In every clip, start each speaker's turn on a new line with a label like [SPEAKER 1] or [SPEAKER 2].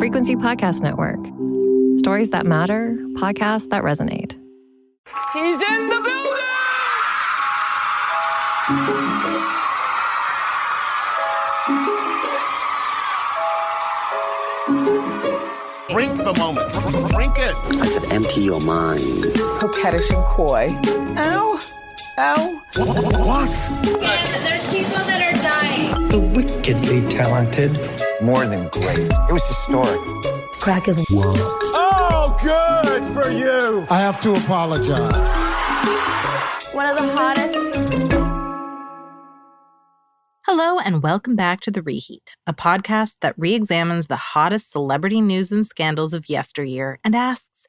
[SPEAKER 1] Frequency Podcast Network. Stories that matter, podcasts that resonate.
[SPEAKER 2] He's in the building!
[SPEAKER 3] Drink the moment. Drink it.
[SPEAKER 4] I said, empty your mind.
[SPEAKER 2] Coquettish and coy. Ow. Ow.
[SPEAKER 3] What?
[SPEAKER 5] And there's people that are dying.
[SPEAKER 6] The wickedly talented.
[SPEAKER 7] More than great. It was historic.
[SPEAKER 6] Crack is
[SPEAKER 4] Wow.
[SPEAKER 7] Oh, good for you.
[SPEAKER 8] I have to apologize.
[SPEAKER 5] One of the hottest.
[SPEAKER 9] Hello and welcome back to The Reheat, a podcast that re-examines the hottest celebrity news and scandals of yesteryear and asks,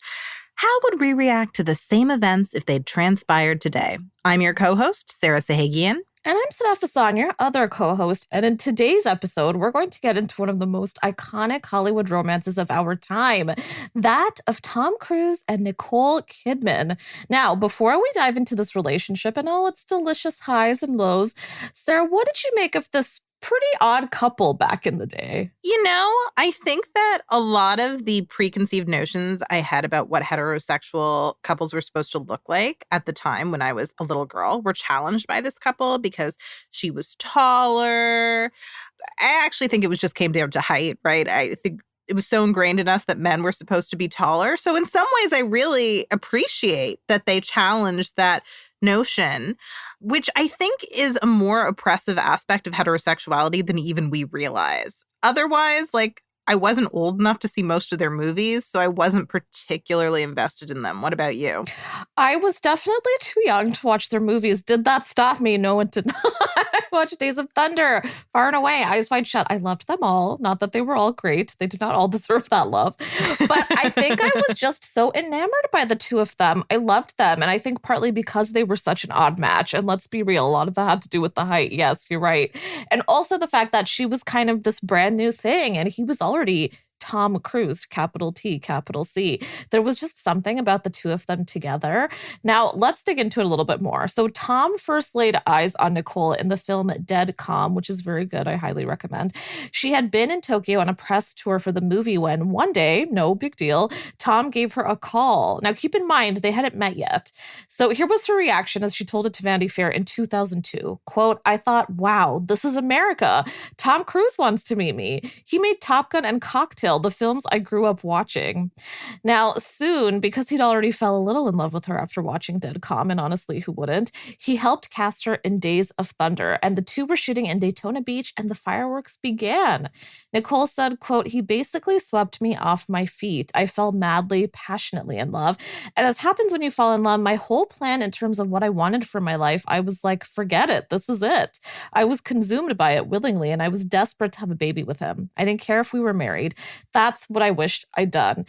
[SPEAKER 9] how would we react to the same events if they'd transpired today? I'm your co-host, Sarah Sahagian.
[SPEAKER 10] And I'm Sadaf Hassan, your other co-host. And in today's episode, we're going to get into one of the most iconic Hollywood romances of our time, that of Tom Cruise and Nicole Kidman. Now, before we dive into this relationship and all its delicious highs and lows, Sarah, what did you make of this pretty odd couple back in the day?
[SPEAKER 9] You know, I think that a lot of the preconceived notions I had about what heterosexual couples were supposed to look like at the time when I was a little girl were challenged by this couple because she was taller. I actually think it was just came down to height, right? I think it was so ingrained in us that men were supposed to be taller. So in some ways, I really appreciate that they challenged that notion, which I think is a more oppressive aspect of heterosexuality than even we realize. Otherwise, I wasn't old enough to see most of their movies, so I wasn't particularly invested in them. What about you?
[SPEAKER 10] I was definitely too young to watch their movies. Did that stop me? No, it did not. I watched Days of Thunder, Far and Away, Eyes Wide Shut. I loved them all. Not that they were all great. They did not all deserve that love. But I think I was just so enamored by the two of them. I loved them. And I think partly because they were such an odd match. And let's be real, a lot of that had to do with the height. Yes, you're right. And also the fact that she was kind of this brand new thing and he was already Tom Cruise, capital T, capital C. There was just something about the two of them together. Now, let's dig into it a little bit more. So Tom first laid eyes on Nicole in the film Dead Calm, which is very good. I highly recommend. She had been in Tokyo on a press tour for the movie when one day, no big deal, Tom gave her a call. Now, keep in mind, they hadn't met yet. So here was her reaction as she told it to Vanity Fair in 2002. Quote, I thought, wow, this is America. Tom Cruise wants to meet me. He made Top Gun and Cocktail, the films I grew up watching. Now, soon, because he'd already fell a little in love with her after watching Dead Calm, and honestly, who wouldn't, he helped cast her in Days of Thunder, and the two were shooting in Daytona Beach, and the fireworks began. Nicole said, quote, he basically swept me off my feet. I fell madly, passionately in love. And as happens when you fall in love, my whole plan in terms of what I wanted for my life, I was like, forget it. This is it. I was consumed by it willingly, and I was desperate to have a baby with him. I didn't care if we were married. That's what I wished I'd done.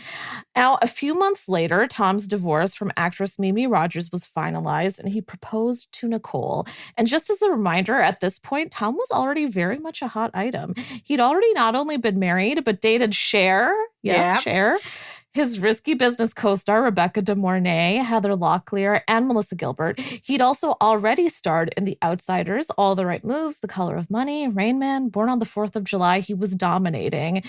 [SPEAKER 10] Now, a few months later, Tom's divorce from actress Mimi Rogers was finalized, and he proposed to Nicole. And just as a reminder, at this point, Tom was already very much a hot item. He'd already not only been married, but dated Cher. Yes, Cher. His risky business co-star, Rebecca De Mornay, Heather Locklear, and Melissa Gilbert. He'd also already starred in The Outsiders, All the Right Moves, The Color of Money, Rain Man, Born on the 4th of July. He was dominating.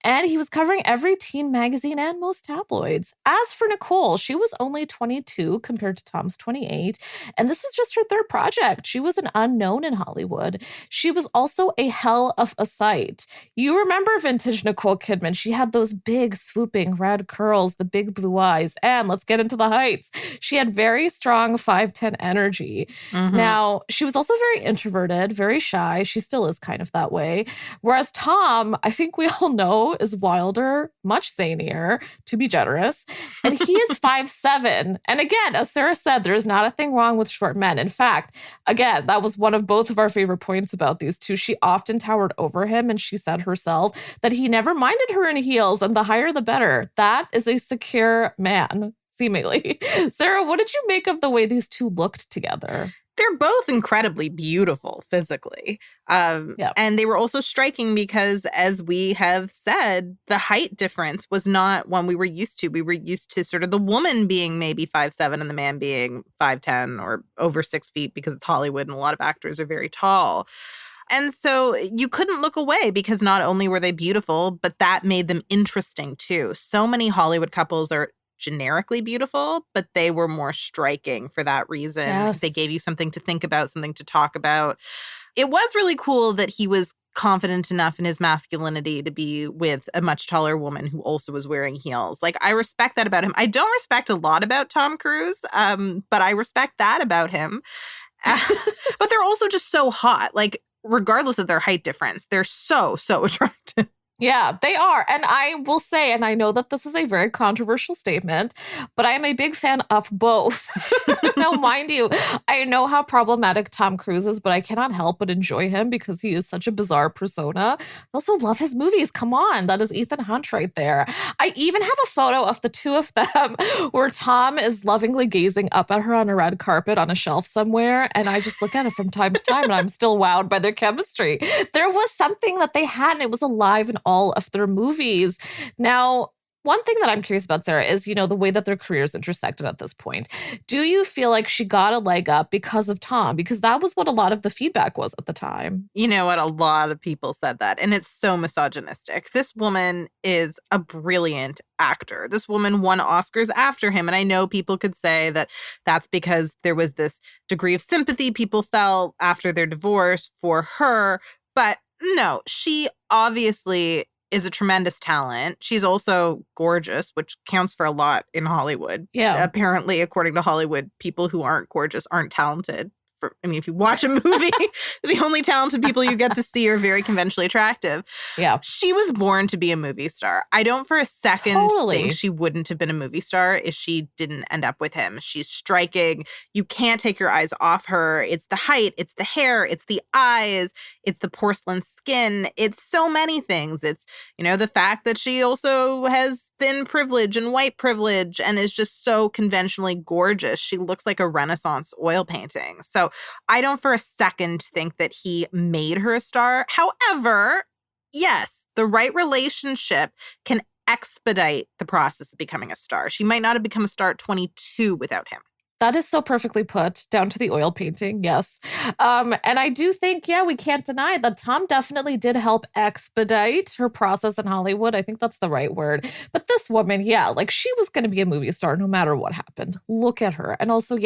[SPEAKER 10] And he was covering every teen magazine and most tabloids. As for Nicole, she was only 22 compared to Tom's 28. And this was just her third project. She was an unknown in Hollywood. She was also a hell of a sight. You remember vintage Nicole Kidman. She had those big, swooping red curls, the big blue eyes, and let's get into the heights. She had very strong 5'10" energy. Mm-hmm. Now, she was also very introverted, very shy. She still is kind of that way. Whereas Tom, I think we all know, is wilder, much zanier, to be generous. And he is 5'7". And again, as Sarah said, there is not a thing wrong with short men. In fact, again, that was one of both of our favorite points about these two. She often towered over him, and she said herself that he never minded her in heels, and the higher the better. That is a secure man, seemingly. Sarah, what did you make of the way these two looked together?
[SPEAKER 9] They're both incredibly beautiful physically. And they were also striking because, as we have said, the height difference was not one we were used to. We were used to sort of the woman being maybe 5'7" and the man being 5'10" or over 6 feet because it's Hollywood and a lot of actors are very tall. And so you couldn't look away because not only were they beautiful, but that made them interesting too. So many Hollywood couples are generically beautiful, but they were more striking for that reason.
[SPEAKER 10] Yes.
[SPEAKER 9] They gave you something to think about, something to talk about. It was really cool that he was confident enough in his masculinity to be with a much taller woman who also was wearing heels. Like, I respect that about him. I don't respect a lot about Tom Cruise, but I respect that about him. But they're also just so hot. Like, regardless of their height difference, they're so attractive.
[SPEAKER 10] Yeah, they are. And I will say, and I know that this is a very controversial statement, but I am a big fan of both. Now, mind you, I know how problematic Tom Cruise is, but I cannot help but enjoy him because he is such a bizarre persona. I also love his movies. Come on, that is Ethan Hunt right there. I even have a photo of the two of them where Tom is lovingly gazing up at her on a red carpet on a shelf somewhere. And I just look at it from time to time and I'm still wowed by their chemistry. There was something that they had and it was alive in all of their movies. Now, one thing that I'm curious about, Sarah, is, the way that their careers intersected at this point. Do you feel like she got a leg up because of Tom? Because that was what a lot of the feedback was at the time.
[SPEAKER 9] You know what? A lot of people said that, and it's so misogynistic. This woman is a brilliant actor. This woman won Oscars after him, and I know people could say that that's because there was this degree of sympathy people felt after their divorce for her, but no, she obviously is a tremendous talent. She's also gorgeous, which counts for a lot in Hollywood.
[SPEAKER 10] Yeah.
[SPEAKER 9] Apparently, according to Hollywood, people who aren't gorgeous aren't talented. If you watch a movie, the only talented people you get to see are very conventionally attractive.
[SPEAKER 10] Yeah.
[SPEAKER 9] She was born to be a movie star. I don't for a second think she wouldn't have been a movie star if she didn't end up with him. She's striking. You can't take your eyes off her. It's the height. It's the hair. It's the eyes. It's the porcelain skin. It's so many things. It's, the fact that she also has thin privilege and white privilege and is just so conventionally gorgeous. She looks like a Renaissance oil painting. So I don't for a second think that he made her a star. However, yes, the right relationship can expedite the process of becoming a star. She might not have become a star at 22 without him.
[SPEAKER 10] That is so perfectly put, down to the oil painting, yes. And I do think, we can't deny that Tom definitely did help expedite her process in Hollywood. I think that's the right word. But this woman, she was going to be a movie star no matter what happened. Look at her. And also,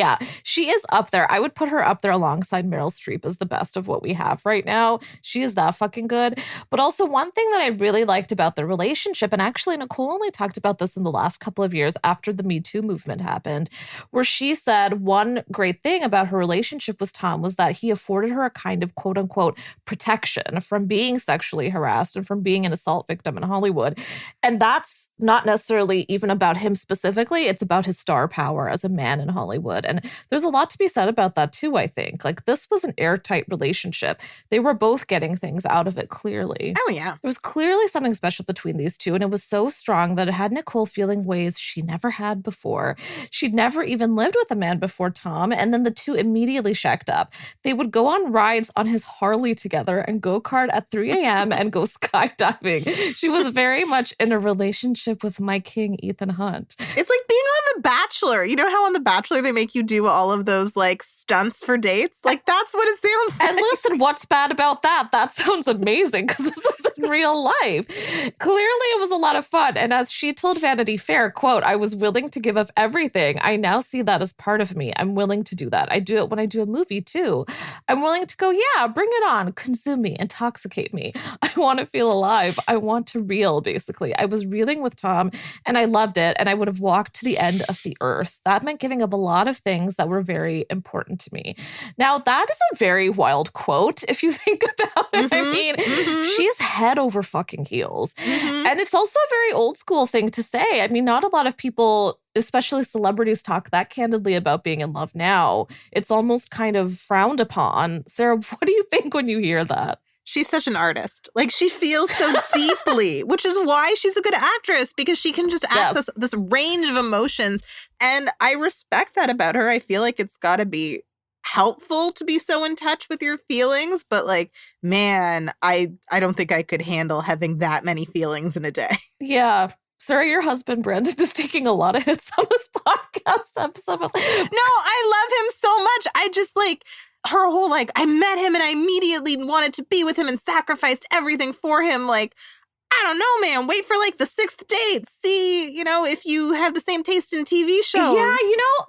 [SPEAKER 10] she is up there. I would put her up there alongside Meryl Streep as the best of what we have right now. She is that fucking good. But also one thing that I really liked about the relationship, and actually Nicole only talked about this in the last couple of years after the Me Too movement happened, where she said one great thing about her relationship with Tom was that he afforded her a kind of quote unquote protection from being sexually harassed and from being an assault victim in Hollywood. And that's not necessarily even about him specifically. It's about his star power as a man in Hollywood. And there's a lot to be said about that too, I think. Like, this was an airtight relationship. They were both getting things out of it clearly.
[SPEAKER 9] Oh, yeah.
[SPEAKER 10] There was clearly something special between these two. And it was so strong that it had Nicole feeling ways she never had before. She'd never even lived with a man before Tom. And then the two immediately shacked up. They would go on rides on his Harley together and go-kart at 3 a.m. and go skydiving. She was very much in a relationship with my king, Ethan Hunt.
[SPEAKER 9] It's like being on The Bachelor. You know how on The Bachelor they make you do all of those stunts for dates? Like, that's what it sounds like.
[SPEAKER 10] And listen, what's bad about that? That sounds amazing because this is in real life. Clearly, it was a lot of fun. And as she told Vanity Fair, quote, "I was willing to give up everything. I now see that as part of me. I'm willing to do that. I do it when I do a movie too. I'm willing to go, bring it on, consume me, intoxicate me. I want to feel alive. I want to reel, basically. I was reeling with Tom and I loved it. And I would have walked to the end of the earth. That meant giving up a lot of things that were very important to me." Now, that is a very wild quote if you think about it. I mean, she's head over fucking heels. And it's also a very old school thing to say. I mean, not a lot of people, especially celebrities, talk that candidly about being in love now. It's almost kind of frowned upon. Sarah, what do you think when you hear that?
[SPEAKER 9] She's such an artist. Like, she feels so deeply, which is why she's a good actress, because she can just access this range of emotions. And I respect that about her. I feel like it's got to be helpful to be so in touch with your feelings. But man, I don't think I could handle having that many feelings in a day.
[SPEAKER 10] Yeah. Sarah, your husband, Brandon, is taking a lot of hits on this podcast episode.
[SPEAKER 9] No, I love him so much. I just her whole, like, I met him and I immediately wanted to be with him and sacrificed everything for him. Like, I don't know, man. Wait for like the 6th date. See, if you have the same taste in TV shows.
[SPEAKER 10] Yeah,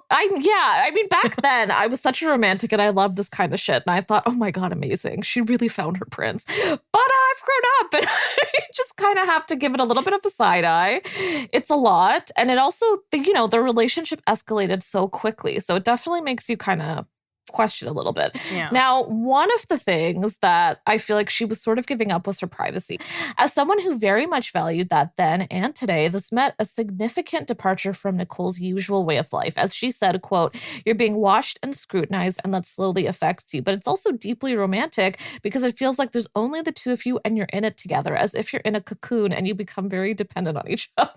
[SPEAKER 10] I mean, back then I was such a romantic and I loved this kind of shit. And I thought, oh my God, amazing. She really found her prince. But I've grown up and I just kind of have to give it a little bit of a side eye. It's a lot. And it also, the relationship escalated so quickly. So it definitely makes you kind of question a little bit.
[SPEAKER 9] Yeah.
[SPEAKER 10] Now, one of the things that I feel like she was sort of giving up was her privacy. As someone who very much valued that then and today, this meant a significant departure from Nicole's usual way of life. As she said, quote, "You're being watched and scrutinized and that slowly affects you. But it's also deeply romantic because it feels like there's only the two of you and you're in it together, as if you're in a cocoon and you become very dependent on each other."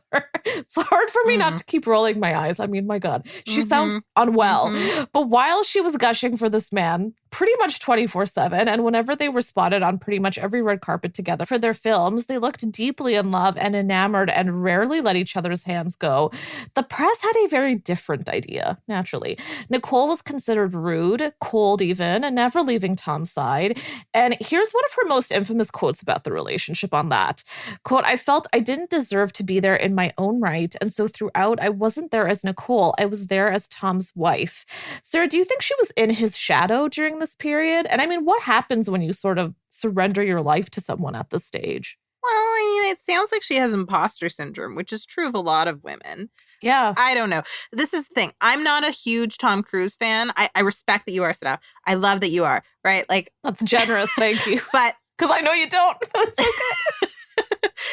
[SPEAKER 10] It's hard for me not to keep rolling my eyes. I mean, my God, she sounds unwell. But while she was gushing for this man pretty much 24/7, and whenever they were spotted on pretty much every red carpet together for their films, they looked deeply in love and enamored and rarely let each other's hands go. The press had a very different idea, naturally. Nicole was considered rude, cold even, and never leaving Tom's side. And here's one of her most infamous quotes about the relationship on that. Quote, "I felt I didn't deserve to be there in my own right, and so throughout I wasn't there as Nicole, I was there as Tom's wife." Sarah, do you think she was in his shadow during this period? And I mean, what happens when you sort of surrender your life to someone at this stage?
[SPEAKER 9] Well, I mean, it sounds like she has imposter syndrome, which is true of a lot of women.
[SPEAKER 10] Yeah.
[SPEAKER 9] I don't know. This is the thing. I'm not a huge Tom Cruise fan. I respect that you are, Sadaf. I love that you are, right? Like,
[SPEAKER 10] that's generous. Thank you.
[SPEAKER 9] But
[SPEAKER 10] because I know you don't. It's okay.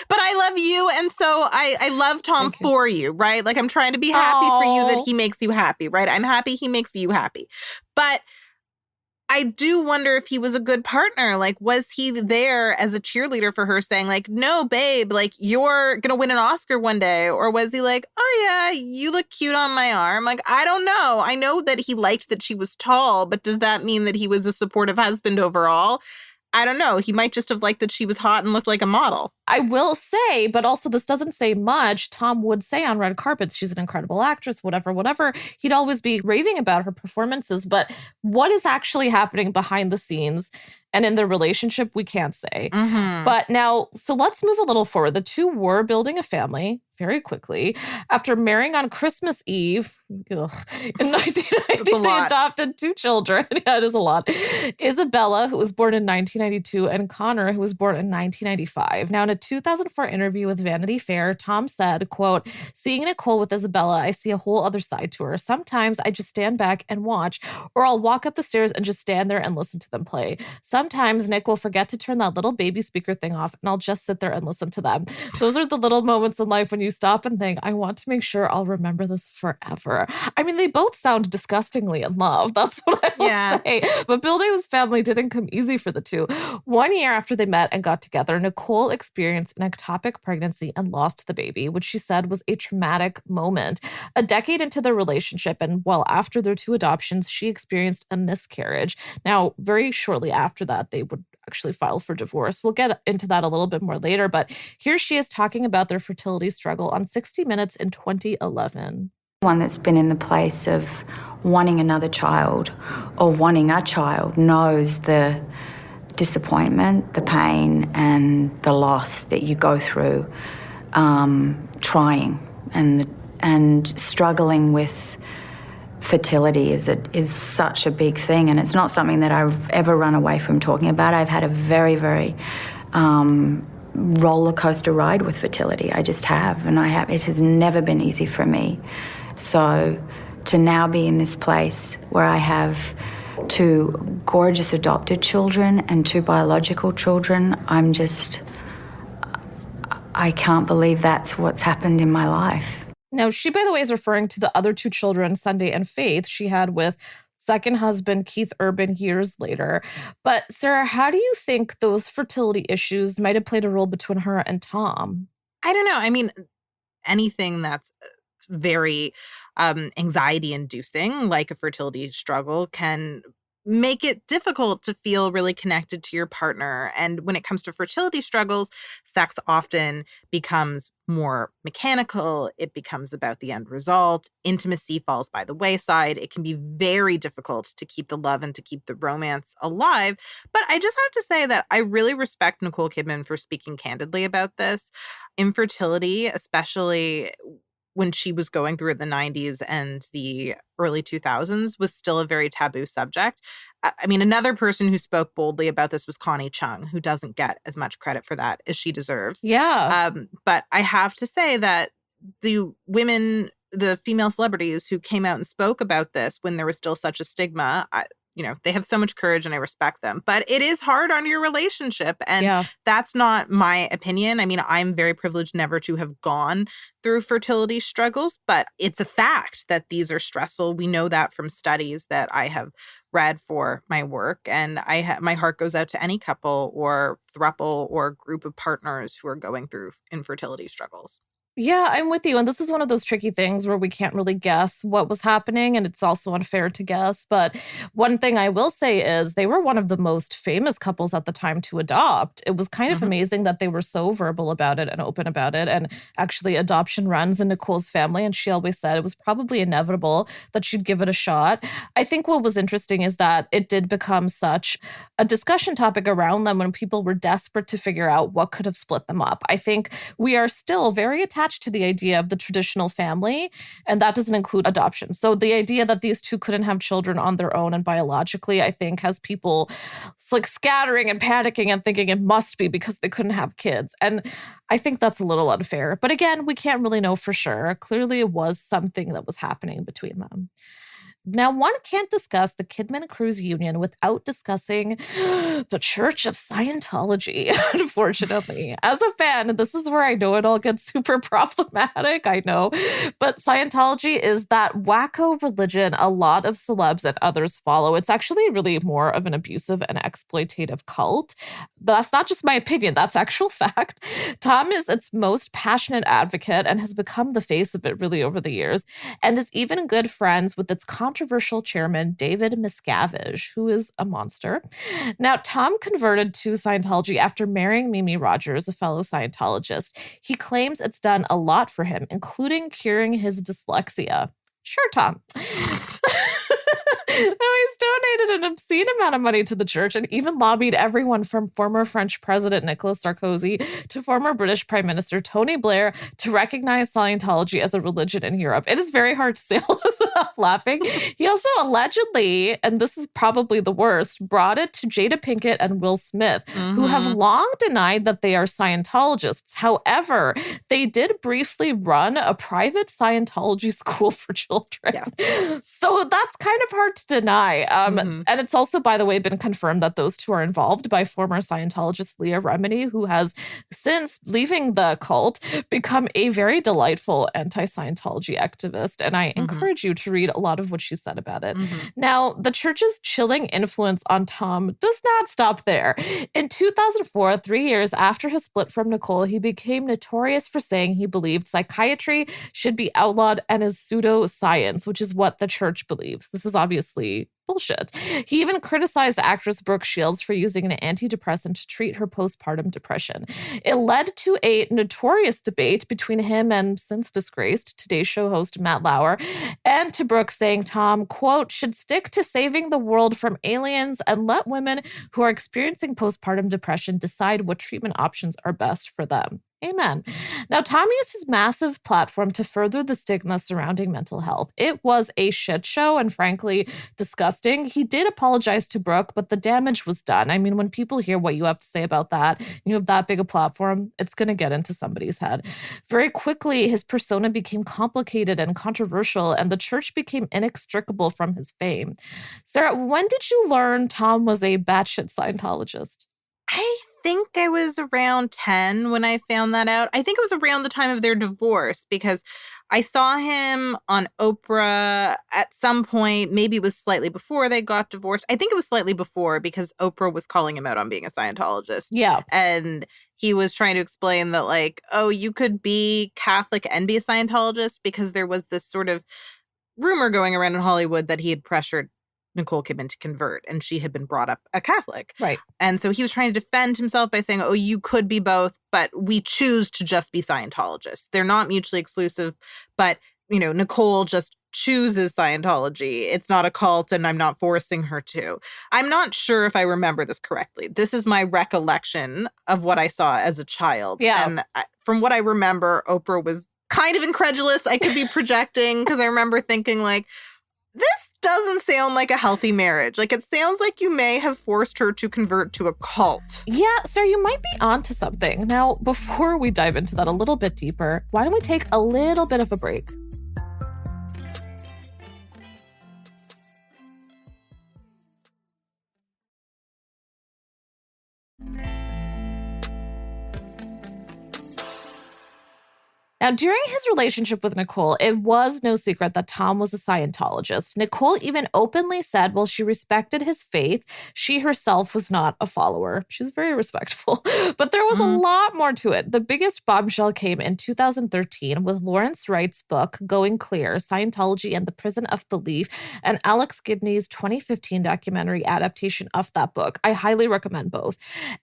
[SPEAKER 9] But I love you, and so I love Tom for you, right? Like, I'm trying to be happy for you that he makes you happy, right? I'm happy he makes you happy. But I do wonder if he was a good partner. Like, was he there as a cheerleader for her saying, like, no, babe, like, you're going to win an Oscar one day? Or was he like, oh, yeah, you look cute on my arm? Like, I don't know. I know that he liked that she was tall, but does that mean that he was a supportive husband overall? I don't know. He might just have liked that she was hot and looked like a model.
[SPEAKER 10] I will say, but also this doesn't say much. Tom would say on red carpets, she's an incredible actress, whatever. He'd always be raving about her performances. But what is actually happening behind the scenes and in their relationship, we can't say. But now, so let's move a little forward. The two were building a family very quickly. After marrying on Christmas Eve, in 1990, they adopted 2 children. Yeah, it is a lot. Isabella, who was born in 1992, and Connor, who was born in 1995. Now, in a 2004 interview with Vanity Fair, Tom said, quote, "Seeing Nicole with Isabella, I see a whole other side to her. Sometimes I just stand back and watch, or I'll walk up the stairs and just stand there and listen to them play. Sometimes Nick will forget to turn that little baby speaker thing off, and I'll just sit there and listen to them." Those are the little moments in life when you stop and think, I want to make sure I'll remember this forever. I mean, they both sound disgustingly in love. That's what I will say. But building this family didn't come easy for the two. 1 year after they met and got together, Nicole experienced an ectopic pregnancy and lost the baby, which she said was a traumatic moment. A decade into their relationship, and well after their 2 adoptions, she experienced a miscarriage. Now, very shortly after that, they would actually file for divorce. We'll get into that a little bit more later, but here she is talking about their fertility struggle on 60 Minutes in 2011.
[SPEAKER 8] One that's been in the place of wanting another child or wanting a child knows the disappointment, the pain, and the loss that you go through trying and struggling with fertility is such a big thing, and it's not something that I've ever run away from talking about. I've had a very, very roller coaster ride with fertility. I just have, and it has never been easy for me. So to now be in this place where I have 2 gorgeous adopted children and 2 biological children, I can't believe that's what's happened in my life.
[SPEAKER 10] Now, she, by the way, is referring to the other 2 children, Sunday and Faith, she had with second husband Keith Urban years later. But Sarah, how do you think those fertility issues might have played a role between her and Tom?
[SPEAKER 9] I don't know. I mean, anything that's very anxiety-inducing, like a fertility struggle, can make it difficult to feel really connected to your partner. And when it comes to fertility struggles, sex often becomes more mechanical. It becomes about the end result. Intimacy falls by the wayside. It can be very difficult to keep the love and to keep the romance alive. But I just have to say that I really respect Nicole Kidman for speaking candidly about this. Infertility, especially when she was going through it in the 90s and the early 2000s, was still a very taboo subject. I mean, another person who spoke boldly about this was Connie Chung, who doesn't get as much credit for that as she deserves.
[SPEAKER 10] Yeah.
[SPEAKER 9] But I have to say that the female celebrities who came out and spoke about this when there was still such a stigma, they have so much courage and I respect them. But it is hard on your relationship. And that's not my opinion. I mean, I'm very privileged never to have gone through fertility struggles, but it's a fact that these are stressful. We know that from studies that I have read for my work. And my heart goes out to any couple or throuple or group of partners who are going through infertility struggles.
[SPEAKER 10] Yeah, I'm with you. And this is one of those tricky things where we can't really guess what was happening. And it's also unfair to guess. But one thing I will say is they were one of the most famous couples at the time to adopt. It was kind of amazing that they were so verbal about it and open about it. And actually, adoption runs in Nicole's family. And she always said it was probably inevitable that she'd give it a shot. I think what was interesting is that it did become such a discussion topic around them when people were desperate to figure out what could have split them up. I think we are still very attached to the idea of the traditional family, and that doesn't include adoption. So the idea that these two couldn't have children on their own and biologically, I think, has people like scattering and panicking and thinking it must be because they couldn't have kids. And I think that's a little unfair. But again, we can't really know for sure. Clearly, it was something that was happening between them. Now, one can't discuss the Kidman Cruise union without discussing the Church of Scientology, unfortunately. As a fan, this is where I know it all gets super problematic, I know. But Scientology is that wacko religion a lot of celebs and others follow. It's actually really more of an abusive and exploitative cult. But that's not just my opinion, that's actual fact. Tom is its most passionate advocate and has become the face of it really over the years, and is even good friends with its controversial chairman, David Miscavige, who is a monster. Now, Tom converted to Scientology after marrying Mimi Rogers, a fellow Scientologist. He claims it's done a lot for him, including curing his dyslexia. Sure, Tom. Now, he's donated an obscene amount of money to the church and even lobbied everyone from former French President Nicolas Sarkozy to former British Prime Minister Tony Blair to recognize Scientology as a religion in Europe. It is very hard to say all this without laughing. He also allegedly, and this is probably the worst, brought it to Jada Pinkett and Will Smith, who have long denied that they are Scientologists. However, they did briefly run a private Scientology school for children. Yes. So that's kind of hard to deny. And it's also, by the way, been confirmed that those two are involved by former Scientologist Leah Remini, who has, since leaving the cult, become a very delightful anti-Scientology activist. And I encourage you to read a lot of what she said about it. Now, the church's chilling influence on Tom does not stop there. In 2004, 3 years after his split from Nicole, he became notorious for saying he believed psychiatry should be outlawed and is pseudoscience, which is what the church believes. This is obviously bullshit. He even criticized actress Brooke Shields for using an antidepressant to treat her postpartum depression. It led to a notorious debate between him and, since disgraced, Today Show host Matt Lauer, and to Brooke saying Tom, quote, should stick to saving the world from aliens and let women who are experiencing postpartum depression decide what treatment options are best for them. Amen. Now, Tom used his massive platform to further the stigma surrounding mental health. It was a shit show and, frankly, disgusting. He did apologize to Brooke, but the damage was done. I mean, when people hear what you have to say about that, you have that big a platform, it's going to get into somebody's head. Very quickly, his persona became complicated and controversial, and the church became inextricable from his fame. Sarah, when did you learn Tom was a batshit Scientologist?
[SPEAKER 9] I think I was around 10 when I found that out. I think it was around the time of their divorce because I saw him on Oprah at some point. Maybe it was slightly before they got divorced. I think it was slightly before because Oprah was calling him out on being a Scientologist.
[SPEAKER 10] Yeah.
[SPEAKER 9] And he was trying to explain that, like, oh, you could be Catholic and be a Scientologist because there was this sort of rumor going around in Hollywood that he had pressured Nicole Kidman to convert, and she had been brought up a Catholic.
[SPEAKER 10] Right.
[SPEAKER 9] And so he was trying to defend himself by saying, oh, you could be both, but we choose to just be Scientologists. They're not mutually exclusive, but, Nicole just chooses Scientology. It's not a cult, and I'm not forcing her to. I'm not sure if I remember this correctly. This is my recollection of what I saw as a child.
[SPEAKER 10] Yeah.
[SPEAKER 9] And from what I remember, Oprah was kind of incredulous. I could be projecting because I remember thinking this doesn't sound like a healthy marriage. It sounds like you may have forced her to convert to a cult.
[SPEAKER 10] Yeah, Sarah, you might be onto something. Now, before we dive into that a little bit deeper, why don't we take a little bit of a break? Now, during his relationship with Nicole, it was no secret that Tom was a Scientologist. Nicole even openly said while she respected his faith, she herself was not a follower. She's very respectful. But there was a lot more to it. The biggest bombshell came in 2013 with Lawrence Wright's book, Going Clear, Scientology and the Prison of Belief, and Alex Gibney's 2015 documentary adaptation of that book. I highly recommend both.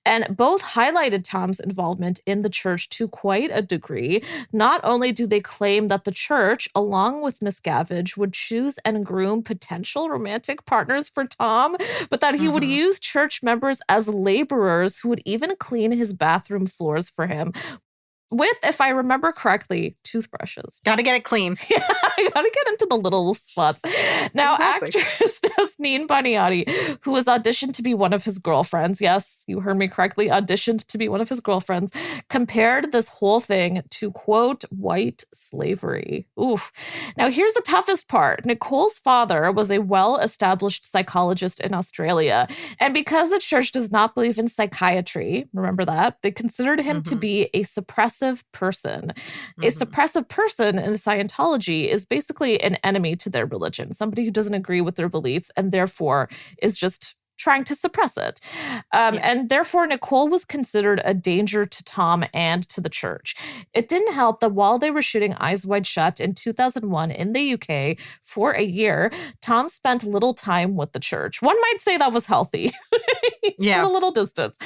[SPEAKER 10] And both highlighted Tom's involvement in the church to quite a degree. Not only do they claim that the church, along with Miscavige, would choose and groom potential romantic partners for Tom, but that he would use church members as laborers who would even clean his bathroom floors for him. With, if I remember correctly, toothbrushes.
[SPEAKER 9] Gotta get it clean.
[SPEAKER 10] Yeah, I gotta get into the little spots. Now,
[SPEAKER 9] Exactly.
[SPEAKER 10] actress Nasneen Baniati, who was auditioned to be one of his girlfriends, yes, you heard me correctly, auditioned to be one of his girlfriends, compared this whole thing to, quote, white slavery. Oof. Now, here's the toughest part. Nicole's father was a well-established psychologist in Australia, and because the church does not believe in psychiatry, remember that, they considered him to be a suppressive person. A suppressive person in Scientology is basically an enemy to their religion, somebody who doesn't agree with their beliefs and therefore is just trying to suppress it. And therefore, Nicole was considered a danger to Tom and to the church. It didn't help that while they were shooting Eyes Wide Shut in 2001 in the UK for a year, Tom spent little time with the church. One might say that was healthy.
[SPEAKER 9] Yeah.
[SPEAKER 10] For a little distance.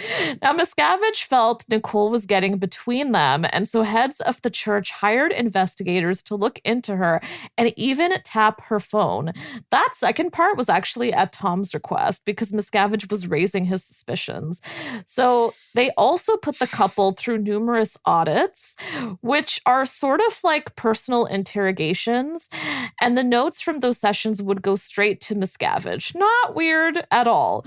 [SPEAKER 10] Now, Miscavige felt Nicole was getting between them, and so heads of the church hired investigators to look into her and even tap her phone. That second part was actually at Tom's request because Miscavige was raising his suspicions. So they also put the couple through numerous audits, which are sort of like personal interrogations. And the notes from those sessions would go straight to Miscavige. Not weird at all.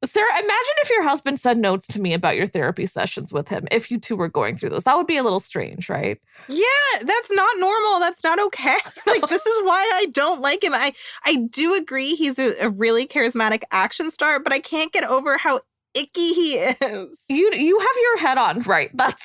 [SPEAKER 10] Sarah, imagine if your husband sent notes to me about your therapy sessions with him, if you two were going through those. That would be a little strange, right?
[SPEAKER 9] Yeah, that's not normal. That's not okay. This is why I don't like him. I do agree he's a really charismatic action star, but I can't get over how icky he is.
[SPEAKER 10] You have your head on, right? That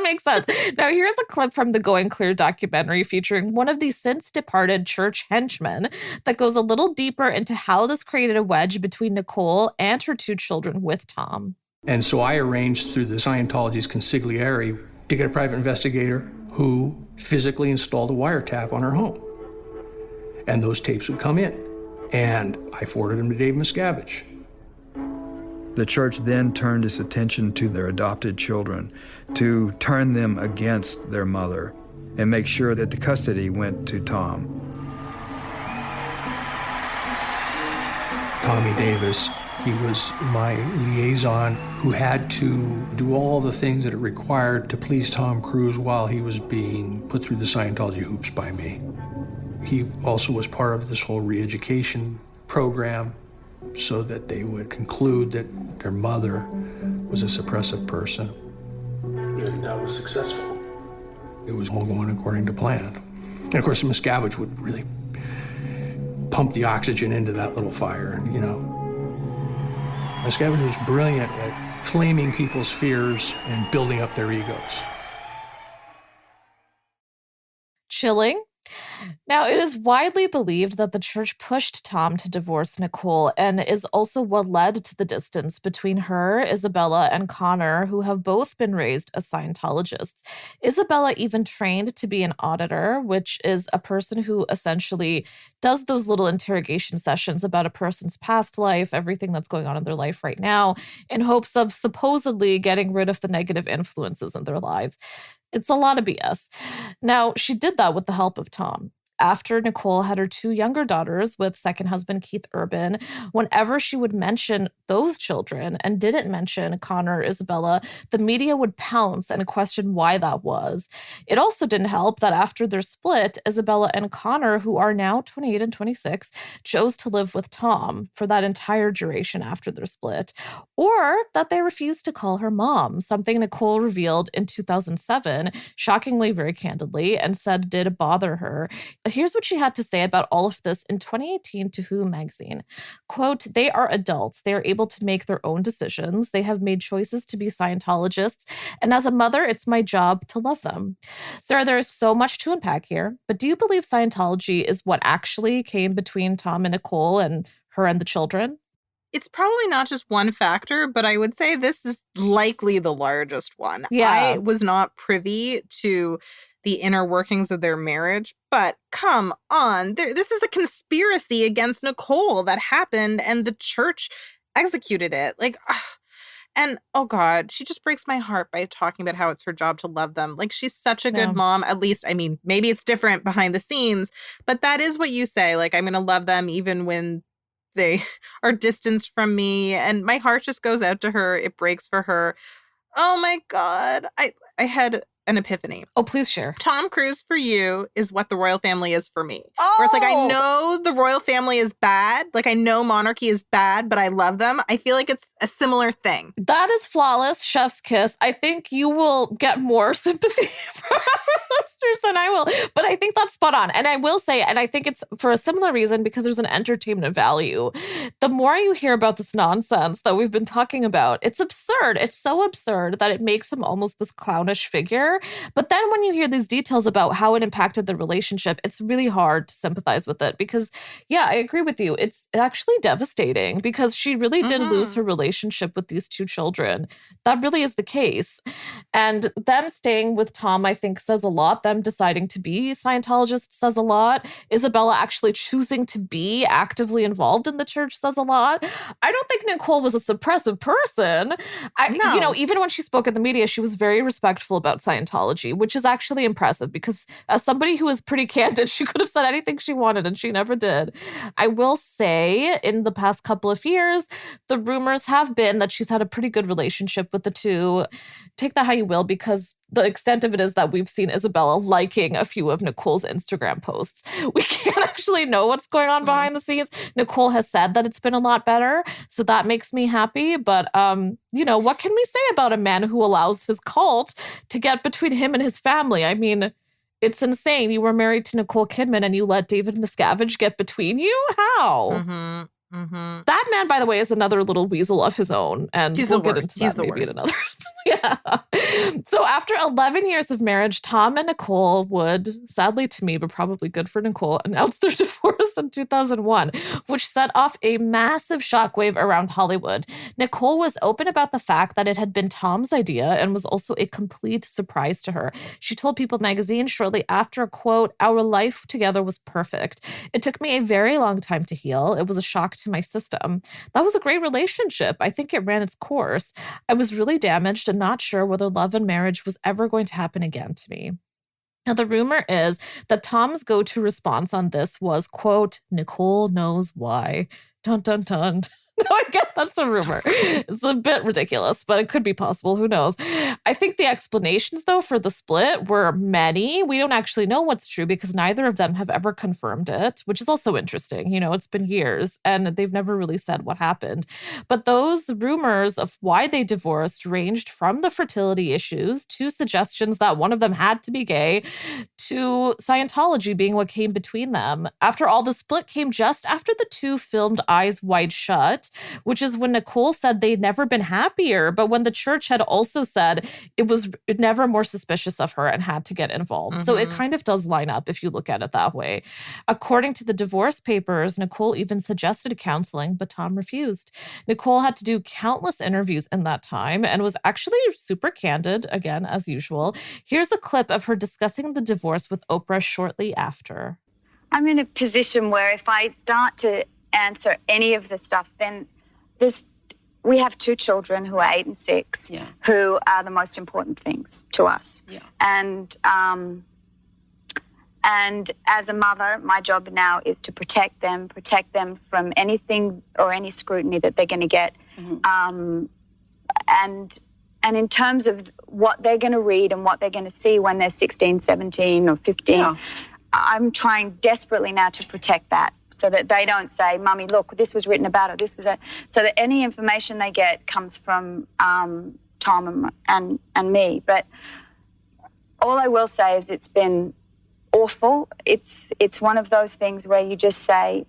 [SPEAKER 10] makes sense. Now, here's a clip from the Going Clear documentary featuring one of the since departed church henchmen that goes a little deeper into how this created a wedge between Nicole and her two children with Tom.
[SPEAKER 11] And so I arranged through the Scientology's consigliere to get a private investigator who physically installed a wiretap on her home. And those tapes would come in. And I forwarded them to Dave Miscavige.
[SPEAKER 12] The church then turned its attention to their adopted children to turn them against their mother and make sure that the custody went to Tom.
[SPEAKER 11] Tommy Davis, he was my liaison who had to do all the things that it required to please Tom Cruise while he was being put through the Scientology hoops by me. He also was part of this whole re-education program so that they would conclude that their mother was a suppressive person.
[SPEAKER 13] And that was successful.
[SPEAKER 11] It was all going according to plan. And of course, Miscavige would really pump the oxygen into that little fire, you know. Miscavige was brilliant at flaming people's fears and building up their egos.
[SPEAKER 10] Chilling, Now, it is widely believed that the church pushed Tom to divorce Nicole and is also what led to the distance between her, Isabella, and Connor, who have both been raised as Scientologists. Isabella even trained to be an auditor, which is a person who essentially does those little interrogation sessions about a person's past life, everything that's going on in their life right now, in hopes of supposedly getting rid of the negative influences in their lives. It's a lot of BS. Now, she did that with the help of Tom. After Nicole had her 2 younger daughters with second husband Keith Urban, whenever she would mention those children and didn't mention Connor or Isabella, the media would pounce and question why that was. It also didn't help that after their split, Isabella and Connor, who are now 28 and 26, chose to live with Tom for that entire duration after their split, or that they refused to call her mom, something Nicole revealed in 2007, shockingly very candidly, and said did bother her. Here's what she had to say about all of this in 2018 to Who magazine. Quote, "They are adults. They are able to make their own decisions. They have made choices to be Scientologists. And as a mother, it's my job to love them." Sarah, there is so much to unpack here, but do you believe Scientology is what actually came between Tom and Nicole and her and the children?
[SPEAKER 9] It's probably not just one factor, but I would say this is likely the largest one.
[SPEAKER 10] Yeah.
[SPEAKER 9] I was not privy to the inner workings of their marriage, but come on. This is a conspiracy against Nicole that happened, and the church executed it. And oh God, she just breaks my heart by talking about how it's her job to love them. Like, she's such a good mom. At least, I mean, maybe it's different behind the scenes, but that is what you say. Like, I'm going to love them even when they are distanced from me. And my heart just goes out to her. It breaks for her. Oh my God. I had an epiphany.
[SPEAKER 10] Oh, please share.
[SPEAKER 9] Tom Cruise for you is what the royal family is for me. Oh! Where it's like, I know the royal family is bad. Like, I know monarchy is bad, but I love them. I feel like it's a similar thing.
[SPEAKER 10] That is flawless. Chef's kiss. I think you will get more sympathy from our listeners than I will. But I think that's spot on. And I will say, and I think it's for a similar reason, because there's an entertainment value. The more you hear about this nonsense that we've been talking about, it's absurd. It's so absurd that it makes him almost this clownish figure. But then when you hear these details about how it impacted the relationship, it's really hard to sympathize with it because, yeah, I agree with you. It's actually devastating because she really did lose her relationship with these 2 children. That really is the case. And them staying with Tom, I think, says a lot. Them deciding to be Scientologists says a lot. Isabella actually choosing to be actively involved in the church says a lot. I don't think Nicole was a suppressive person. You know, even when she spoke at the media, she was very respectful about Scientology, which is actually impressive because as somebody who is pretty candid, she could have said anything she wanted and she never did. I will say in the past couple of years, the rumors have been that she's had a pretty good relationship with the 2. Take that how you will, because the extent of it is that we've seen Isabella liking a few of Nicole's Instagram posts. We can't actually know what's going on behind the scenes. Nicole has said that it's been a lot better, so that makes me happy. But, you know, what can we say about a man who allows his cult to get between him and his family? I mean, it's insane. You were married to Nicole Kidman and you let David Miscavige get between you? How? That man, by the way, is another little weasel of his own. And we'll get into that maybe in another. Yeah. So after 11 years of marriage, Tom and Nicole would, sadly to me, but probably good for Nicole, announce their divorce in 2001, which set off a massive shockwave around Hollywood. Nicole was open about the fact that it had been Tom's idea and was also a complete surprise to her. She told People magazine shortly after, quote, "Our life together was perfect. It took me a very long time to heal. It was a shock to my system. That was a great relationship. I think it ran its course. I was really damaged and not sure whether love and marriage was ever going to happen again to me." Now, the rumor is that Tom's go-to response on this was, quote, "Nicole knows why." Dun, dun, dun. No, I get that's a rumor. It's a bit ridiculous, but it could be possible. Who knows? I think the explanations, though, for the split were many. We don't actually know what's true because neither of them have ever confirmed it, which is also interesting. You know, it's been years and they've never really said what happened. But those rumors of why they divorced ranged from the fertility issues to suggestions that one of them had to be gay to Scientology being what came between them. After all, the split came just after the two filmed Eyes Wide Shut, which is when Nicole said they'd never been happier, but when the church had also said it was never more suspicious of her and had to get involved. So it kind of does line up if you look at it that way. According to the divorce papers, Nicole even suggested counseling, but Tom refused. Nicole had to do countless interviews in that time and was actually super candid, again, as usual. Here's a clip of her discussing the divorce with Oprah shortly after.
[SPEAKER 14] I'm in a position where if I start to answer any of the stuff, then we have two children who are 8 and 6, who are the most important things to us. Yeah. And as a mother, my job now is to protect them from anything or any scrutiny that they're going to get. And in terms of what they're going to read and what they're going to see when they're 16, 17 or 15, I'm trying desperately now to protect that so that they don't say, Mummy, look, this was written about it, this was it. So that any information they get comes from Tom and me. But all I will say is it's been awful. It's one of those things where you just say,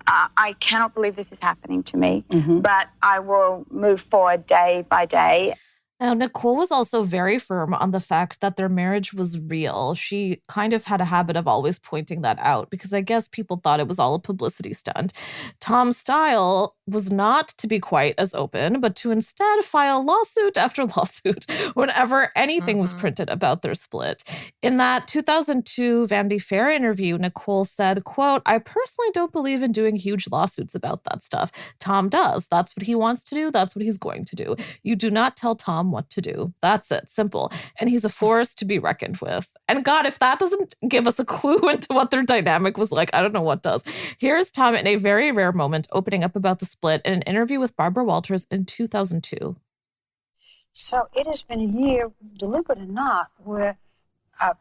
[SPEAKER 14] I cannot believe this is happening to me, but I will move forward day by day.
[SPEAKER 10] Now, Nicole was also very firm on the fact that their marriage was real. She kind of had a habit of always pointing that out because I guess people thought it was all a publicity stunt. Tom's style was not to be quite as open, but to instead file lawsuit after lawsuit whenever anything was printed about their split. In that 2002 Vanity Fair interview, Nicole said, quote, I personally don't believe in doing huge lawsuits about that stuff. Tom does. That's what he wants to do. That's what he's going to do. You do not tell Tom what to do. That's it. Simple. And he's a force to be reckoned with. And God, if that doesn't give us a clue into what their dynamic was like, I don't know what does. Here's Tom in a very rare moment opening up about the split in an interview with Barbara Walters in 2002.
[SPEAKER 15] So it has been a year, deliberate or not, where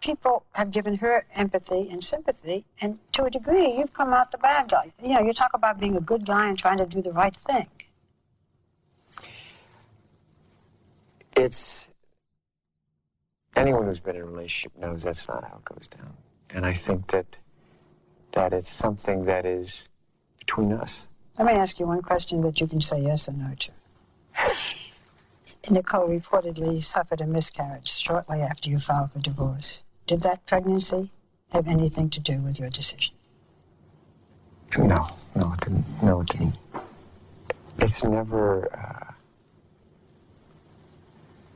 [SPEAKER 15] people have given her empathy and sympathy, and to a degree, you've come out the bad guy. You know, you talk about being a good guy and trying to do the right thing.
[SPEAKER 16] It's anyone who's been in a relationship knows that's not how it goes down. And I think that it's something that is between us.
[SPEAKER 15] Let me ask you one question that you can say yes or no to. Nicole reportedly suffered a miscarriage shortly after you filed for divorce. Did that pregnancy have anything to do with your decision?
[SPEAKER 16] No, it didn't. No, it didn't. It's never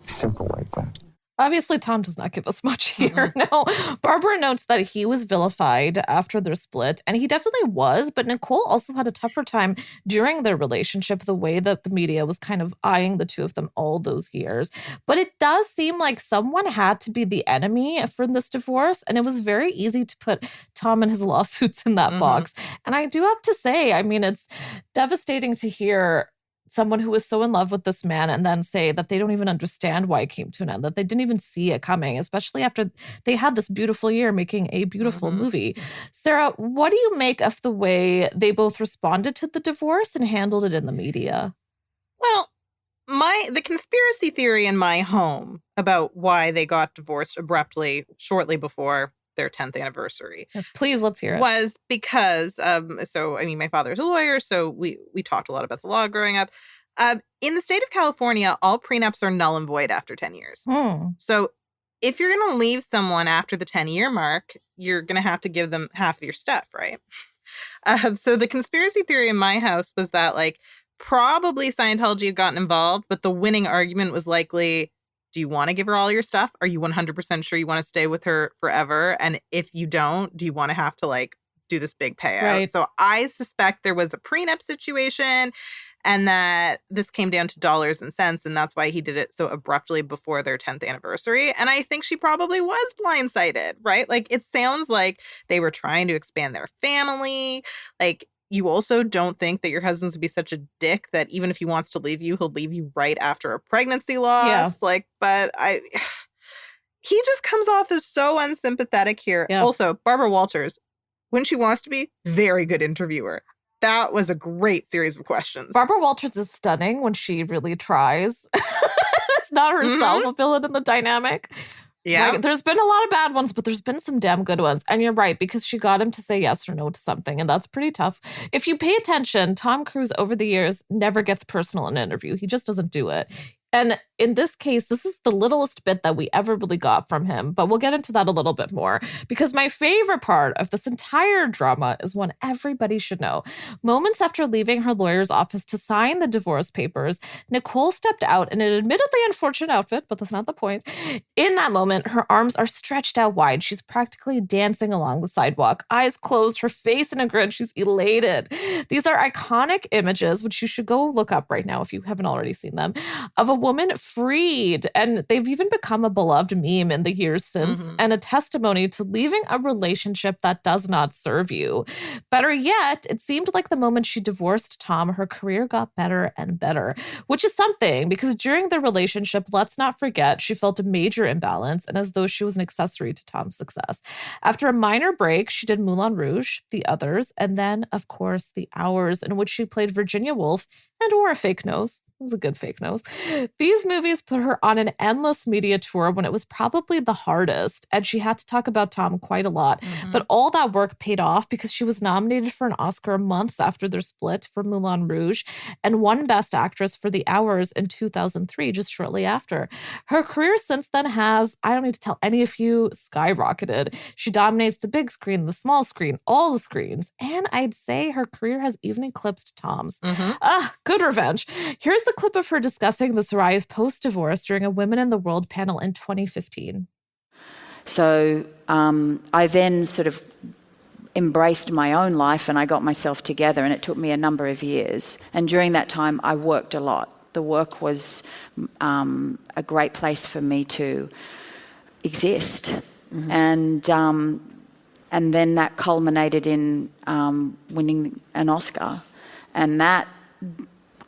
[SPEAKER 16] simple like that.
[SPEAKER 10] Obviously, Tom does not give us much here. No, Barbara notes that he was vilified after their split, and he definitely was, but Nicole also had a tougher time during their relationship, the way that the media was kind of eyeing the two of them all those years. But it does seem like someone had to be the enemy for this divorce, and it was very easy to put Tom and his lawsuits in that box. And I do have to say, I mean, it's devastating to hear someone who was so in love with this man and then say that they don't even understand why it came to an end, that they didn't even see it coming, especially after they had this beautiful year making a beautiful movie. Sarah, what do you make of the way they both responded to the divorce and handled it in the media?
[SPEAKER 9] Well, the conspiracy theory in my home about why they got divorced abruptly shortly before their 10th anniversary.
[SPEAKER 10] Yes, please, let's hear it.
[SPEAKER 9] Was because, my father's a lawyer, so we talked a lot about the law growing up. In the state of California, all prenups are null and void after 10 years. So if you're going to leave someone after the 10-year mark, you're going to have to give them half of your stuff, right? So the conspiracy theory in my house was that, probably Scientology had gotten involved, but the winning argument was likely, do you want to give her all your stuff? Are you 100% sure you want to stay with her forever? And if you don't, do you want to have to do this big payout? Right. So I suspect there was a prenup situation and that this came down to dollars and cents. And that's why he did it so abruptly before their 10th anniversary. And I think she probably was blindsided, right? It sounds like they were trying to expand their family. You also don't think that your husband's to be such a dick that even if he wants to leave you, he'll leave you right after a pregnancy loss. Yeah. He just comes off as so unsympathetic here. Yeah. Also, Barbara Walters, when she wants to be, very good interviewer. That was a great series of questions.
[SPEAKER 10] Barbara Walters is stunning when she really tries. It's not herself a villain in the dynamic.
[SPEAKER 9] Yeah.
[SPEAKER 10] Like, there's been a lot of bad ones, but there's been some damn good ones. And you're right, because she got him to say yes or no to something. And that's pretty tough. If you pay attention, Tom Cruise over the years never gets personal in an interview. He just doesn't do it. And in this case, this is the littlest bit that we ever really got from him. But we'll get into that a little bit more, because my favorite part of this entire drama is one everybody should know. Moments after leaving her lawyer's office to sign the divorce papers, Nicole stepped out in an admittedly unfortunate outfit, but that's not the point. In that moment, her arms are stretched out wide. She's practically dancing along the sidewalk, eyes closed, her face in a grin. She's elated. These are iconic images, which you should go look up right now if you haven't already seen them, of a woman freed. And they've even become a beloved meme in the years since, and a testimony to leaving a relationship that does not serve you. Better yet, it seemed like the moment she divorced Tom, her career got better and better, which is something, because during the relationship, let's not forget, she felt a major imbalance and as though she was an accessory to Tom's success. After a minor break, she did Moulin Rouge, The Others, and then, of course, The Hours, in which she played Virginia Woolf and wore a fake nose. It was a good fake nose. These movies put her on an endless media tour when it was probably the hardest, and she had to talk about Tom quite a lot. But all that work paid off, because she was nominated for an Oscar months after their split for Moulin Rouge and won Best Actress for The Hours in 2003, just shortly after. Her career since then has, I don't need to tell any of you, skyrocketed. She dominates the big screen, the small screen, all the screens, and I'd say her career has even eclipsed Tom's. Good revenge. Here's the clip of her discussing this rise post-divorce during a Women in the World panel in 2015.
[SPEAKER 8] So I then sort of embraced my own life and I got myself together, and it took me a number of years. And during that time, I worked a lot. The work was a great place for me to exist. And then that culminated in winning an Oscar. And that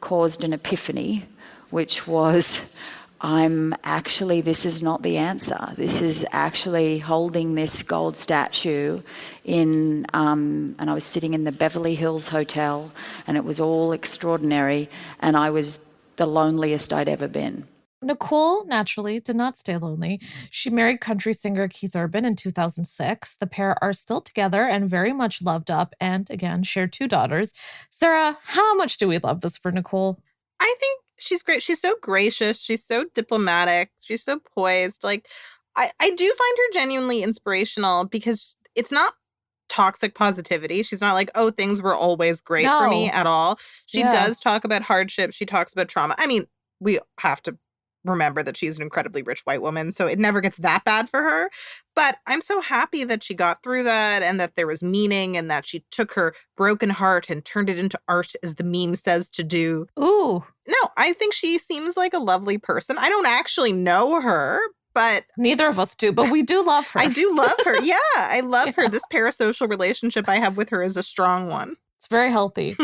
[SPEAKER 8] caused an epiphany, which was, this is not the answer. This is actually holding this gold statue in, and I was sitting in the Beverly Hills Hotel, and it was all extraordinary, and I was the loneliest I'd ever been.
[SPEAKER 10] Nicole, naturally, did not stay lonely. She married country singer Keith Urban in 2006. The pair are still together and very much loved up, and again, share 2 daughters. Sarah, how much do we love this for Nicole?
[SPEAKER 9] I think she's great. She's so gracious. She's so diplomatic. She's so poised. Like, I do find her genuinely inspirational, because it's not toxic positivity. She's not like, oh, things were always great for me at all. She does talk about hardship. She talks about trauma. I mean, we have to remember that she's an incredibly rich white woman, so it never gets that bad for her. But I'm so happy that she got through that, and that there was meaning, and that she took her broken heart and turned it into art, as the meme says to do.
[SPEAKER 10] Ooh.
[SPEAKER 9] No, I think she seems like a lovely person. I don't actually know her, but
[SPEAKER 10] neither of us do, but we do love her.
[SPEAKER 9] I do love her. Yeah, I love her. This parasocial relationship I have with her is a strong one.
[SPEAKER 10] It's very healthy.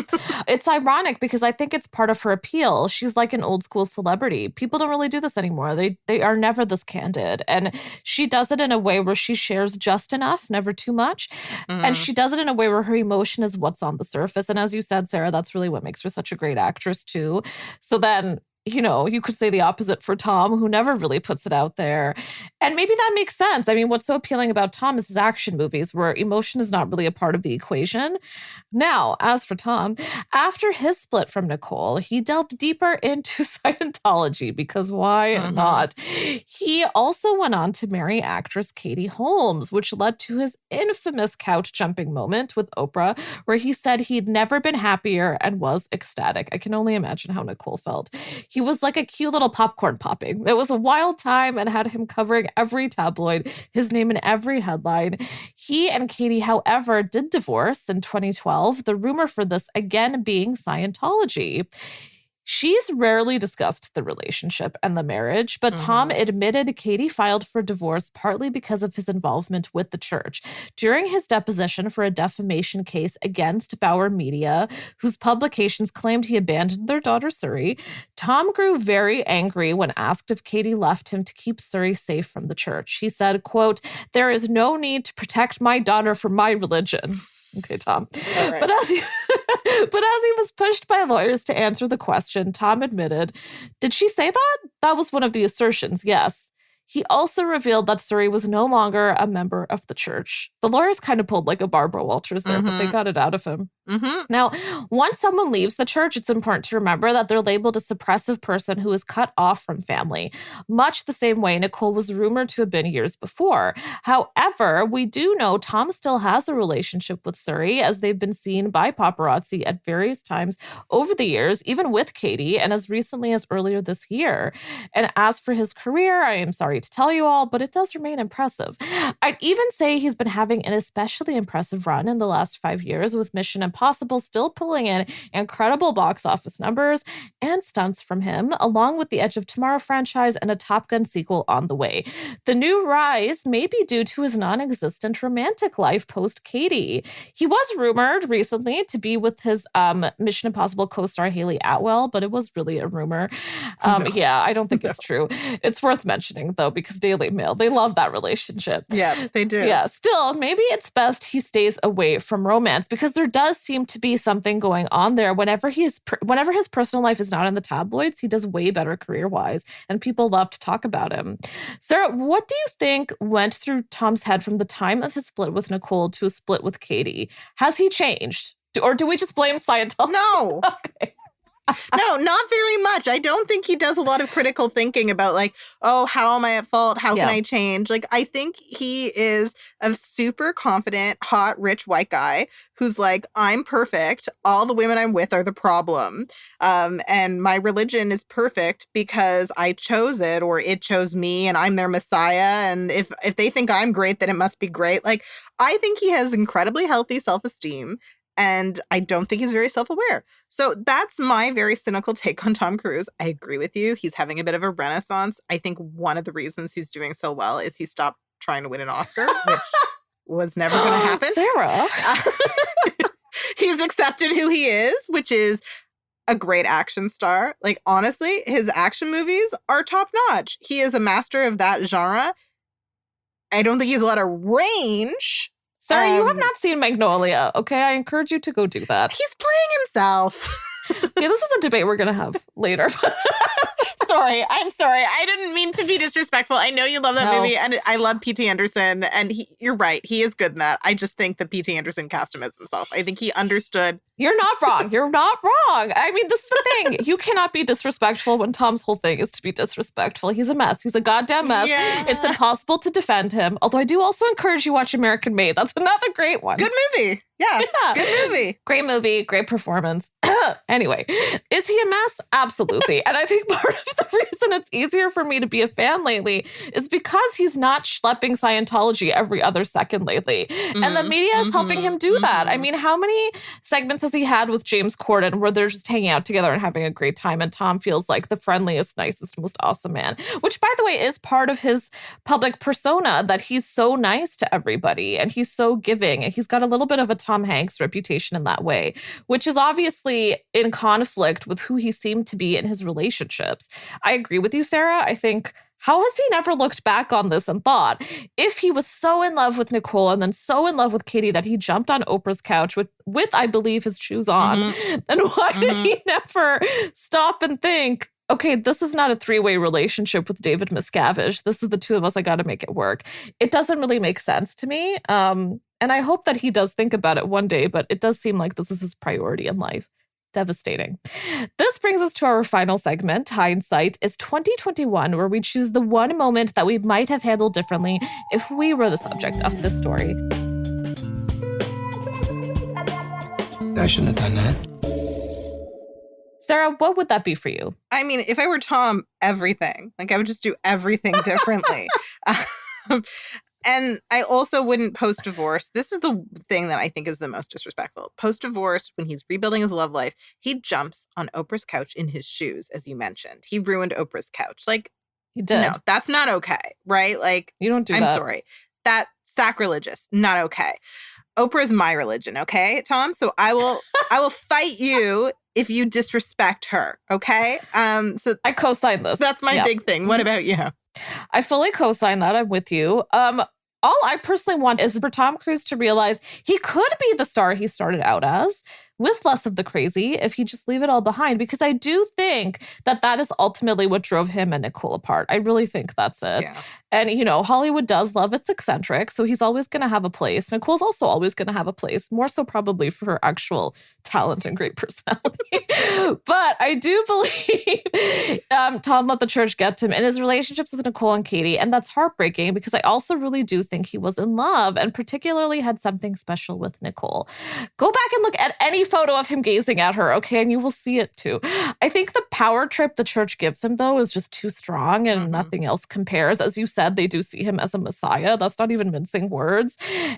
[SPEAKER 10] It's ironic, because I think it's part of her appeal. She's like an old school celebrity. People don't really do this anymore. They are never this candid. And she does it in a way where she shares just enough, never too much. And she does it in a way where her emotion is what's on the surface. And as you said, Sarah, that's really what makes her such a great actress too. So then, you know, you could say the opposite for Tom, who never really puts it out there. And maybe that makes sense. I mean, what's so appealing about Tom is his action movies, where emotion is not really a part of the equation. Now, as for Tom, after his split from Nicole, he delved deeper into Scientology, because why not? He also went on to marry actress Katie Holmes, which led to his infamous couch jumping moment with Oprah, where he said he'd never been happier and was ecstatic. I can only imagine how Nicole felt. He was like a cute little popcorn popping. It was a wild time and had him covering every tabloid, his name in every headline. He and Katie, however, did divorce in 2012, the rumor for this again being Scientology. She's rarely discussed the relationship and the marriage, but Tom admitted Katie filed for divorce partly because of his involvement with the church. During his deposition for a defamation case against Bauer Media, whose publications claimed he abandoned their daughter Suri, Tom grew very angry when asked if Katie left him to keep Suri safe from the church. He said, quote, "There is no need to protect my daughter from my religion." Okay, Tom. Right. But as he was pushed by lawyers to answer the question, Tom admitted, "Did she say that? That was one of the assertions, yes." He also revealed that Suri was no longer a member of the church. The lawyers kind of pulled like a Barbara Walters there, but they got it out of him. Now, once someone leaves the church, it's important to remember that they're labeled a suppressive person who is cut off from family, much the same way Nicole was rumored to have been years before. However, we do know Tom still has a relationship with Suri, as they've been seen by paparazzi at various times over the years, even with Katie, and as recently as earlier this year. And as for his career, I am sorry to tell you all, but it does remain impressive. I'd even say he's been having an especially impressive run in the last 5 years, with Mission Impossible still pulling in incredible box office numbers and stunts from him, along with the Edge of Tomorrow franchise and a Top Gun sequel on the way. The new rise may be due to his non-existent romantic life post-Katie. He was rumored recently to be with his Mission Impossible co-star Haley Atwell, but it was really a rumor. Yeah, I don't think it's true. It's worth mentioning, though, because Daily Mail, they love that relationship.
[SPEAKER 9] Yeah, they do.
[SPEAKER 10] Yeah, still, maybe it's best he stays away from romance, because there does seem to be something going on there. Whenever his personal life is not in the tabloids, he does way better career-wise, and people love to talk about him. Sarah, what do you think went through Tom's head from the time of his split with Nicole to a split with Katie? Has he changed? Or do we just blame Scientology?
[SPEAKER 9] No.
[SPEAKER 10] Okay.
[SPEAKER 9] No, not very much. I don't think he does a lot of critical thinking about like, oh, how am I at fault? How can I change? Like, I think he is a super confident, hot, rich white guy who's like, I'm perfect. All the women I'm with are the problem. And my religion is perfect because I chose it, or it chose me, and I'm their messiah. And if they think I'm great, then it must be great. Like, I think he has incredibly healthy self-esteem. And I don't think he's very self-aware. So that's my very cynical take on Tom Cruise. I agree with you. He's having a bit of a renaissance. I think one of the reasons he's doing so well is he stopped trying to win an Oscar, which was never going to happen.
[SPEAKER 10] Sarah.
[SPEAKER 9] He's accepted who he is, which is a great action star. Like, honestly, his action movies are top-notch. He is a master of that genre. I don't think he has a lot of range.
[SPEAKER 10] Sorry, you have not seen Magnolia, okay? I encourage you to go do that.
[SPEAKER 9] He's playing himself.
[SPEAKER 10] Yeah, this is a debate we're going to have later.
[SPEAKER 9] I'm sorry. I didn't mean to be disrespectful. I know you love that movie, and I love P.T. Anderson, and you're right. He is good in that. I just think that P.T. Anderson cast him as himself. I think he understood.
[SPEAKER 10] You're not wrong. You're not wrong. I mean, this is the thing. You cannot be disrespectful when Tom's whole thing is to be disrespectful. He's a mess. He's a goddamn mess.
[SPEAKER 9] Yeah.
[SPEAKER 10] It's impossible to defend him. Although I do also encourage you to watch American Made. That's another great one.
[SPEAKER 9] Good movie. Yeah. Good movie.
[SPEAKER 10] Great movie. Great performance. Anyway, is he a mess? Absolutely. And I think part of the reason it's easier for me to be a fan lately is because he's not schlepping Scientology every other second lately. And the media is helping him do that. I mean, how many segments has he had with James Corden where they're just hanging out together and having a great time, and Tom feels like the friendliest, nicest, most awesome man, which, by the way, is part of his public persona, that he's so nice to everybody and he's so giving, and he's got a little bit of a Tom Hanks reputation in that way, which is obviously in conflict with who he seemed to be in his relationships. I agree with you, Sarah. I think, how has he never looked back on this and thought, if he was so in love with Nicole and then so in love with Katie that he jumped on Oprah's couch with I believe, his shoes on, then why did he never stop and think, okay, this is not a three-way relationship with David Miscavige. This is the two of us. I got to make it work. It doesn't really make sense to me. And I hope that he does think about it one day, but it does seem like this is his priority in life. Devastating. This brings us to our final segment, Hindsight is 2021, where we choose the one moment that we might have handled differently if we were the subject of this story.
[SPEAKER 6] I shouldn't have done that.
[SPEAKER 10] Sarah, what would that be for you?
[SPEAKER 9] I mean, if I were Tom, everything. Like, I would just do everything differently. And I also wouldn't post-divorce. This is the thing that I think is the most disrespectful. Post-divorce, when he's rebuilding his love life, he jumps on Oprah's couch in his shoes, as you mentioned. He ruined Oprah's couch. Like,
[SPEAKER 10] he did.
[SPEAKER 9] No, that's not okay, right? Like,
[SPEAKER 10] you don't do
[SPEAKER 9] that.
[SPEAKER 10] I'm
[SPEAKER 9] sorry. That's sacrilegious. Not okay. Oprah is my religion, okay, Tom? So I will fight you if you disrespect her, okay? So
[SPEAKER 10] I co-sign this.
[SPEAKER 9] That's my big thing. What about you?
[SPEAKER 10] I fully co-sign that. I'm with you. All I personally want is for Tom Cruise to realize he could be the star he started out as, with less of the crazy if he just leave it all behind, because I do think that that is ultimately what drove him and Nicole apart. I really think that's it.
[SPEAKER 9] Yeah.
[SPEAKER 10] And, you know, Hollywood does love its eccentric, so he's always going to have a place. Nicole's also always going to have a place, more so probably for her actual talent and great personality. But I do believe Tom let the church get to him in his relationships with Nicole and Katie. And that's heartbreaking because I also really do think he was in love and particularly had something special with Nicole. Go back and look at any photo of him gazing at her, okay? And you will see it too. I think the power trip the church gives him, though, is just too strong and nothing else compares. As you said, they do see him as a messiah. That's not even mincing words.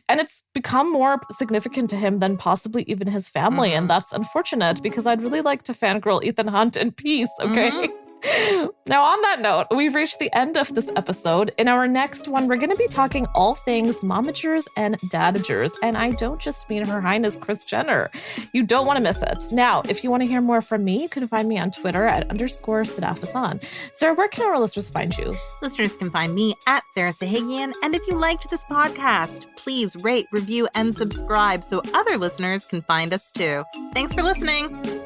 [SPEAKER 10] And it's become more significant to him than possibly even his family. And that's unfortunate because I'd really like to fangirl Ethan Hunt in peace, okay? Now, on that note, we've reached the end of this episode. In our next one, we're going to be talking all things momagers and dadagers. And I don't just mean Her Highness Kris Jenner. You don't want to miss it. Now, if you want to hear more from me, you can find me on Twitter at _Sadaf. Sarah, where can our listeners find you?
[SPEAKER 9] Listeners can find me at Sarah Sahagian. And if you liked this podcast, please rate, review, and subscribe so other listeners can find us too. Thanks for listening.